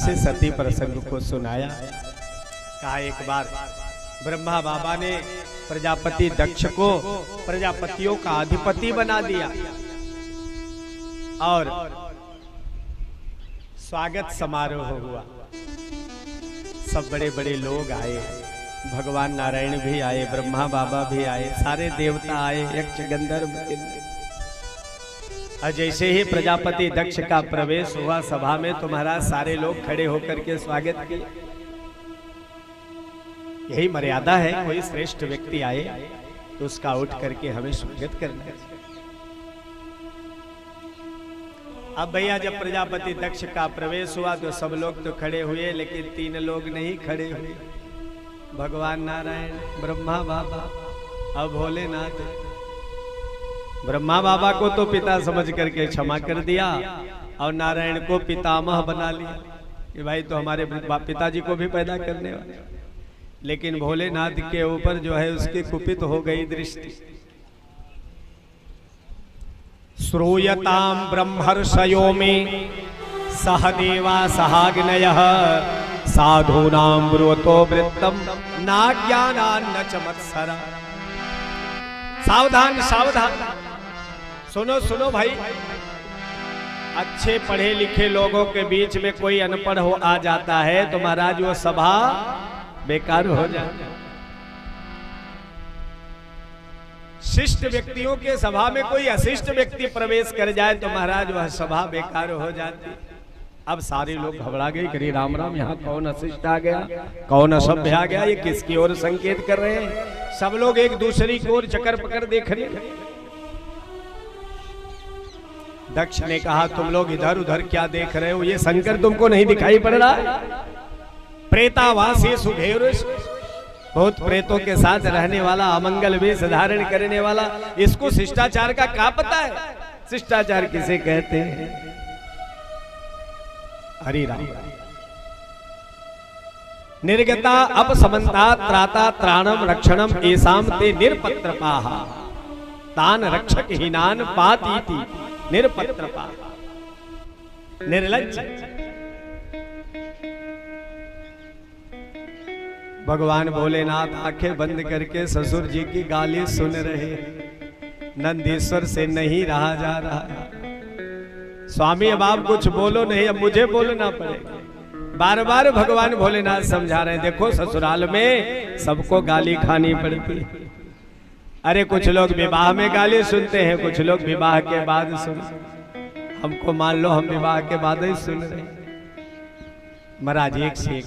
से सती प्रसंग को सुनाया। कहा एक बार ब्रह्मा बाबा ने प्रजापति दक्ष को प्रजापतियों का अधिपति बना दिया और स्वागत समारोह हुआ। सब बड़े बड़े लोग आए, भगवान नारायण भी आए, ब्रह्मा बाबा भी आए, सारे देवता आए, यक्ष गंधर्व। और जैसे ही प्रजापति दक्ष का प्रवेश हुआ सभा में तो महाराज सारे लोग खड़े होकर के स्वागत किए। यही मर्यादा है, कोई श्रेष्ठ व्यक्ति आए तो उसका उठ करके हमें स्वागत करना है। अब भैया जब प्रजापति दक्ष का प्रवेश हुआ तो सब लोग तो खड़े हुए, लेकिन 3 लोग नहीं खड़े हुए, भगवान नारायण, ब्रह्मा बाबा और भोलेनाथ। ब्रह्मा बाबा को तो पिता समझ करके क्षमा कर दिया और नारायण को पितामह बना लिया कि भाई तो हमारे पिताजी को भी पैदा करने वाले। लेकिन भोलेनाथ के ऊपर जो है उसकी कुपित हो गई दृष्टि। श्रूयताम ब्रह्मर्षयो में सहदेवा सहाग्नयः साधूनां ब्रुवतो वृत्तम नाज्ञानान्न च मत्सरा। सावधान सावधान, सुनो सुनो भाई, अच्छे पढ़े लिखे लोगों के बीच में कोई अनपढ़ हो आ जाता है तो महाराज वो सभा बेकार हो जाती है। शिष्ट व्यक्तियों के सभा में कोई अशिष्ट व्यक्ति प्रवेश कर जाए तो महाराज वह सभा बेकार हो जाती। अब सारे लोग घबरा गए, करी राम राम, यहाँ कौन अशिष्ट आ गया, कौन असभ्य आ गया, ये किसकी ओर संकेत कर रहे हैं। सब लोग एक दूसरे की ओर चक्कर पकड़ देख रहे। दक्ष ने कहा तुम लोग इधर उधर क्या देख रहे हो, ये शंकर तुमको नहीं दिखाई पड़ रहा? प्रेतावासी सुघेरुष, बहुत प्रेतों के साथ रहने वाला, अमंगल वेश धारण करने वाला, इसको शिष्टाचार का क्या पता है? शिष्टाचार किसे कहते हैं? हरि राम। निर्गता अपसमन्ता त्राता त्राणम रक्षणम एसाम ते निरपत्रपाः तान रक्षक हीनान पातीति निरपत्रपाः। निर्लज्ज। भगवान भोलेनाथ आंखें बंद करके ससुर जी की गाली सुन रहे। नंदीश्वर से नहीं रहा जा रहा। स्वामी अब आप कुछ बोलो नहीं, अब मुझे बोलना पड़ेगा। बार बार भगवान भोलेनाथ समझा रहे हैं, देखो ससुराल में सबको गाली खानी पड़ती। अरे कुछ लोग विवाह में गाली सुनते हैं, कुछ लोग विवाह के बाद सुनते। हमको मान लो हम विवाह के बाद ही सुन रहे। महाराज एक से एक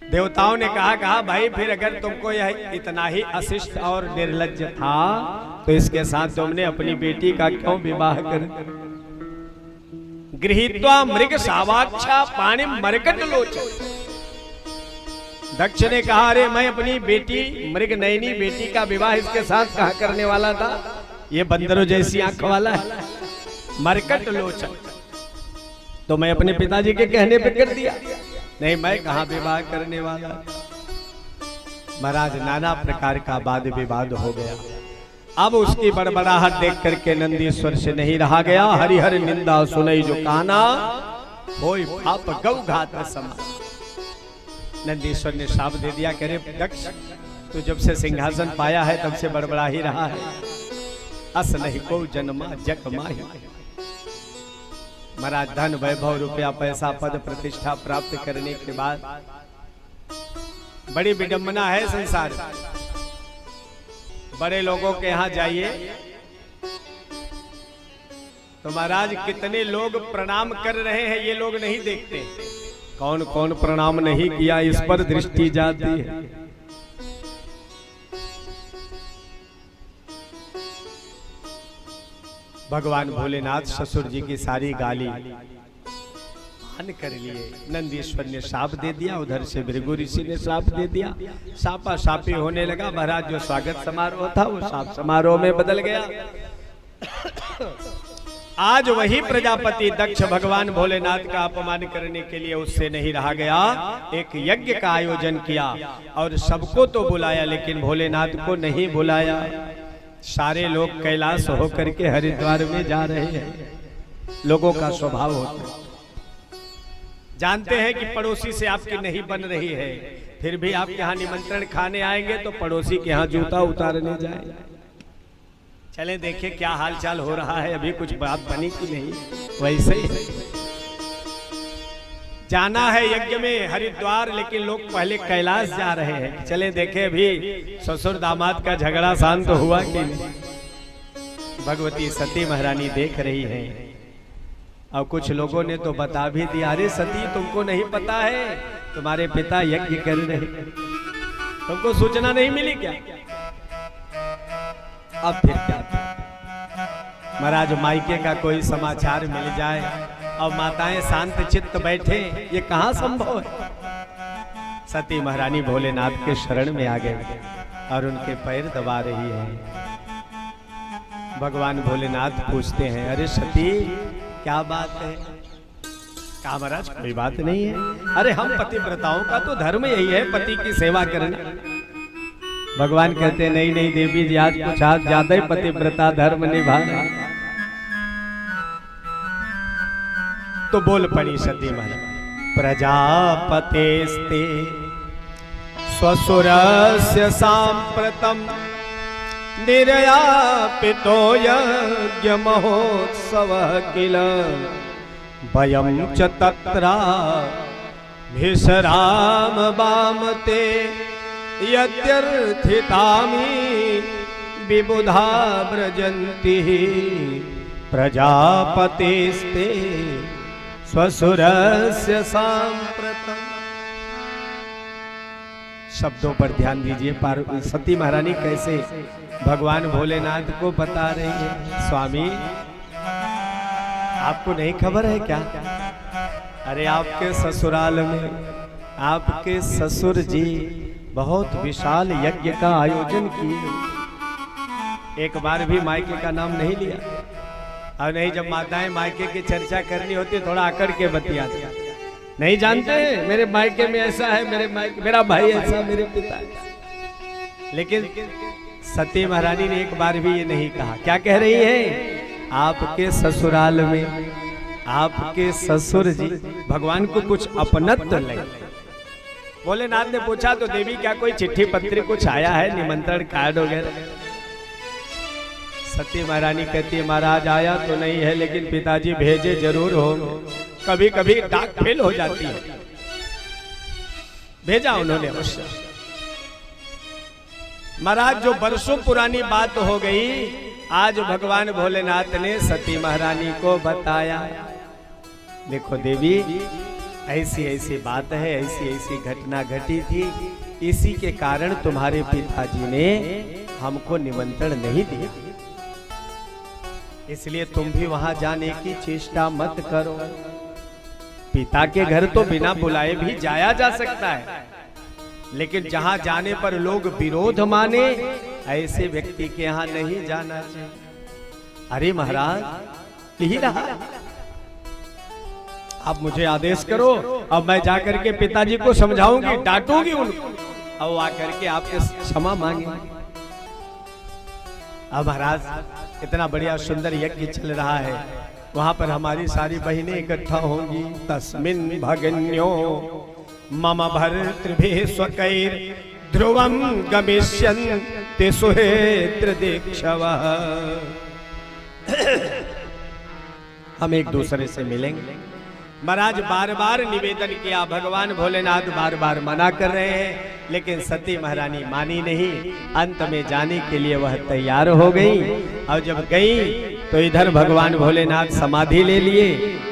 देवताओं ने कहा भाई फिर अगर तुमको यह इतना ही अशिष्ट और निर्लज्ज था तो इसके साथ तुमने अपनी बेटी का क्यों विवाह कर? गृहीत्वा मृग सावाक्षा पाणि मरकट लोचन। दक्ष ने कहा अरे मैं अपनी बेटी मृग नयनी बेटी का विवाह इसके साथ कहा करने वाला था, ये बंदरों जैसी आंख वाला है, मरकट लोचन। तो मैं अपने पिताजी के कहने पे कर दिया, नहीं मैं कहां विवाह करने वाला। महाराज नाना प्रकार का वाद विवाद हो गया। अब उसकी बड़बड़ाहट देख करके नंदीश्वर से नहीं रहा गया। हरिहर निंदा सुनई जो काना होई पाप गौ घात समा। नंदीश्वर ने शाप दे दिया, कह रहे दक्ष तू जब से सिंहासन पाया है तब से बड़बड़ा ही रहा है। अस नहीं को जन्मा जग माही। महाराज धन वैभव रुपया पैसा पद प्रतिष्ठा प्राप्त करने के बाद बड़ी विडंबना है संसार। बड़े लोगों के यहाँ जाइए तो महाराज कितने लोग प्रणाम कर रहे हैं ये लोग नहीं देखते। कौन कौन प्रणाम नहीं किया इस पर दृष्टि जाती है। भगवान भोलेनाथ ससुर जी की सारी गाली मान कर लिए। नंदीश्वर ने शाप दे दिया, उधर से भृगु ऋषि ने शाप दे दिया। सापा सापी होने लगा। महाराज जो स्वागत समारोह था वो शाप समारोह में बदल गया। आज वही प्रजापति दक्ष भगवान भोलेनाथ का अपमान करने के लिए उससे नहीं रहा गया। एक यज्ञ का आयोजन किया और सबको तो बुलाया लेकिन भोलेनाथ को नहीं बुलाया। सारे लोग कैलाश होकर के हरिद्वार में जा रहे हैं। लोगों का स्वभाव होता है। जानते हैं कि पड़ोसी से आपकी नहीं बन रही है, फिर भी आपके यहाँ निमंत्रण खाने आएंगे तो पड़ोसी के यहाँ जूता उतारने जाए। चलें देखें क्या हालचाल हो रहा है, अभी कुछ बात बनी कि नहीं। वैसे ही जाना है यज्ञ में हरिद्वार, लेकिन लोग पहले कैलाश जा रहे हैं। चलें देखें अभी ससुर दामाद का झगड़ा शांत हुआ कि नहीं। भगवती सती महारानी देख रही है और कुछ लोगों ने तो बता भी दिया, अरे सती तुमको नहीं पता है तुम्हारे पिता यज्ञ कर रहे, तुमको सूचना नहीं मिली क्या? अब फिर क्या? महाराज मायके का कोई समाचार मिल जाए और माताएं शांत चित्त बैठे, ये कहां संभव है? सती महारानी भोलेनाथ के शरण में आ गए और उनके पैर दबा रही है। भगवान भोलेनाथ पूछते हैं, अरे सती क्या बात है? कहा महाराज कोई बात नहीं है। अरे हम पतिव्रताओं का तो धर्म यही है, पति की सेवा करना। भगवान कहते नहीं नहीं देवी जी, आज कुछ आज ज्यादा ही पतिव्रता धर्म निभा। तो बोल पड़ी सती महाराज, प्रजापतेस्ते स्वसुरस्य सांप्रतम निर्यापितो यज्ञ महोत्सवः किल वयं च तत्रा भिषराम वामते यद्यर्थितामि विबुधा व्रजन्ति प्रजापतेस्ते स्वसुरस्य सांप्रतम। शब्दों पर ध्यान दीजिए। सती महारानी कैसे भगवान भोलेनाथ को बता रही है, स्वामी आपको नहीं खबर है क्या? अरे आपके ससुराल में आपके ससुर जी बहुत विशाल यज्ञ का आयोजन किए। एक बार भी मायके का नाम नहीं लिया, और नहीं जब माताएं मायके की चर्चा करनी होती थोड़ा आकड़ के बतियाते, नहीं जानते मेरे मायके में ऐसा है, मेरे मायके मेरा भाई ऐसा, मेरे पिता ऐसा। लेकिन सती महारानी ने एक बार भी ये नहीं कहा। क्या कह रही है? आपके ससुराल में आपके ससुर जी, भगवान को कुछ अपनत्व लगे। भोलेनाथ ने पूछा तो देवी क्या कोई चिट्ठी पत्री कुछ आया है, निमंत्रण कार्ड वगैरह? सती महारानी कहती है महाराज आया तो नहीं है, लेकिन पिताजी भेजे जरूर हो। कभी कभी डाक फेल हो जाती है, भेजा उन्होंने अवश्य। महाराज जो बरसों पुरानी बात हो गई, आज भगवान भोलेनाथ ने सती महारानी को बताया। देखो देवी ऐसी ऐसी बात है, ऐसी ऐसी घटना घटी थी, इसी के कारण तुम्हारे पिताजी ने हमको निमंत्रण नहीं दिया, इसलिए तुम भी वहां जाने की चेष्टा मत करो। पिता के घर तो बिना बुलाए भी जाया जा सकता है, लेकिन जहां जाने पर लोग विरोध माने, ऐसे व्यक्ति के यहाँ नहीं जाना चाहिए। अरे महाराज यही रहा, आप मुझे आदेश करो, अब मैं जाकर के पिताजी को समझाऊंगी, डांटूंगी उनको, अब आकर के आपके क्षमा मांगेंगे। अब महाराज इतना बढ़िया सुंदर यज्ञ चल रहा है, वहां पर हमारी सारी बहनें इकट्ठा होंगी। तस्मिन् भगन्यो मम भर्तृभिः स्वकैर् ध्रुवं गमिष्यन्ति सुहेत्र दीक्षवः। हम एक दूसरे से मिलेंगे। महाराज बार बार निवेदन किया, भगवान भोलेनाथ बार बार मना कर रहे हैं, लेकिन सती महारानी मानी नहीं। अंत में जाने के लिए वह तैयार हो गई, और जब गई तो इधर भगवान भोलेनाथ समाधि ले लिए,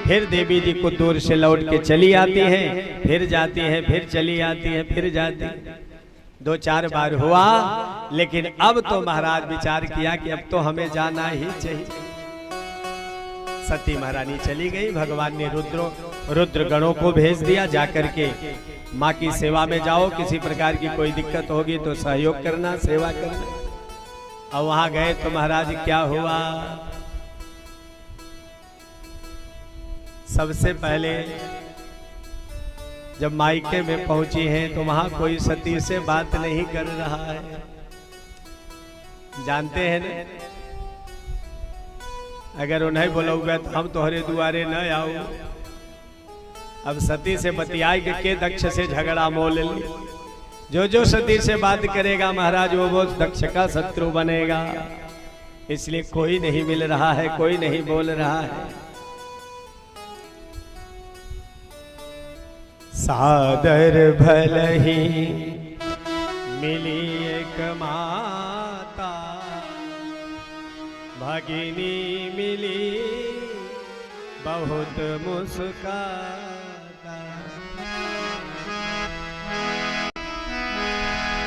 फिर देवी जी को दूर से लौट के चली आती हैं, फिर जाती हैं, फिर चली आती हैं, फिर जाती हैं। 2-4 बार हुआ, लेकिन अब तो महाराज विचार किया कि अब तो हमें जाना ही चाहिए। सती महारानी चली गई। भगवान ने रुद्र गणों को भेज दिया, जाकर के माँ की सेवा में जाओ, किसी प्रकार की कोई दिक्कत होगी तो सहयोग करना, सेवा करना। और वहां गए तो महाराज क्या हुआ? सबसे पहले जब मायके में पहुंची हैं तो वहां कोई सती से बात नहीं कर रहा है, जानते हैं ना? अगर उन्हें बोलोगे तो हम तोहरे दुआरे न आओ, अब सती से बतियाई के दक्ष से झगड़ा मोल ली। जो सती से बात करेगा महाराज वो दक्ष का शत्रु बनेगा। इसलिए कोई नहीं मिल रहा है, कोई नहीं बोल रहा है। सादर भलही मिली एक माता, भगिनी मिली बहुत मुस्काता।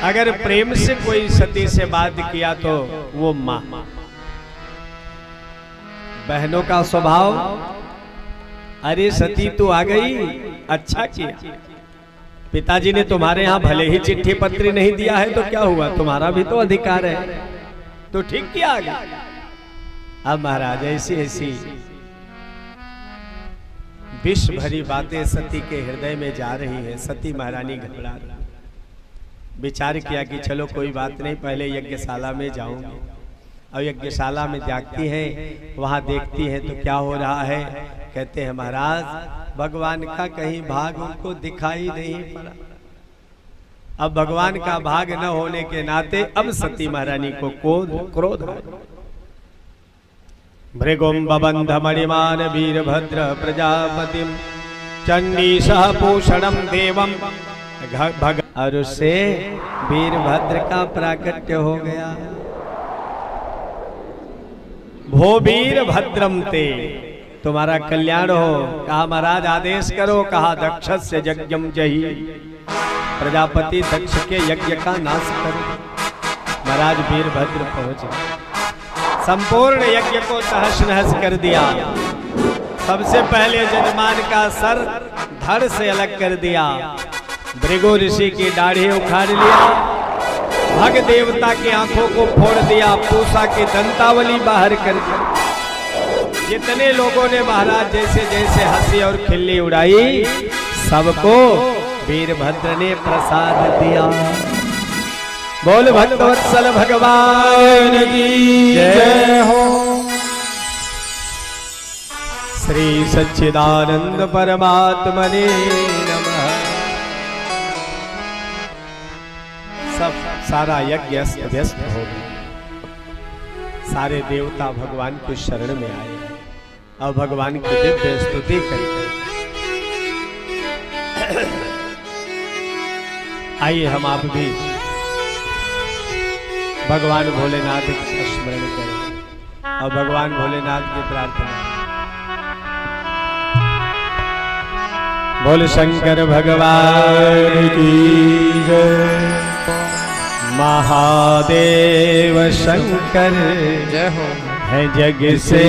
अगर प्रेम से कोई सती से बात किया तो वो माँ। बहनों का स्वभाव, अरे सती तू आ गई, अच्छा किया। पिताजी ने तुम्हारे यहाँ भले ही चिट्ठी पत्री नहीं दिया है तो क्या हुआ, तुम्हारा भी तो अधिकार है, तो ठीक किया आ गया। अब महाराज ऐसी ऐसी विष भरी बातें सती के हृदय में जा रही है। सती महारानी घबरा रही, विचार किया कि चलो कोई बात नहीं, पहले यज्ञशाला में जाऊंगी। और यज्ञशाला में जाती हैं, वहां देखती हैं तो क्या हो रहा है। कहते हैं महाराज भगवान का कहीं भाग उनको दिखाई नहीं पड़ा। अब भगवान का भाग न होने के नाते अब सती महारानी को क्रोध है। भृगुम बबंध मणिमान वीरभद्र प्रजापतिम चंडीशः पूषणम देवम और उससे वीरभद्र का प्राकट्य हो गया। भो वीरभद्रम ते, तुम्हारा कल्याण हो। कहा महाराज आदेश करो। कहा दक्षस्य यज्ञम जहि, प्रजापति दक्ष के यज्ञ का नाश करो। महाराज वीरभद्र पहुंचे, संपूर्ण यज्ञ को तहस नहस कर दिया। सबसे पहले यजमान का सर धड़ से अलग कर दिया। भृगु ऋषि की दाढ़ी उखाड़ लिया। भग देवता की आंखों को फोड़ दिया। पूषा की दंतावली बाहर कर दी। जितने लोगों ने महाराज जैसे जैसे हंसी और खिल्ली उड़ाई, सबको वीरभद्र ने प्रसाद दिया। बोल भक्तवत्सल भगवान की जय हो। श्री सच्चिदानंद परमात्मने नमः। सब सारा यज्ञ अस्त व्यस्त हो गया। सारे देवता भगवान के शरण में आए और भगवान की दिव्य स्तुति करते। आइए हम आप भी भगवान भोलेनाथ का स्मरण करें और भगवान भोलेनाथ की प्रार्थना। बोल शंकर भगवान की जय। महादेव शंकर जय हो। है जग से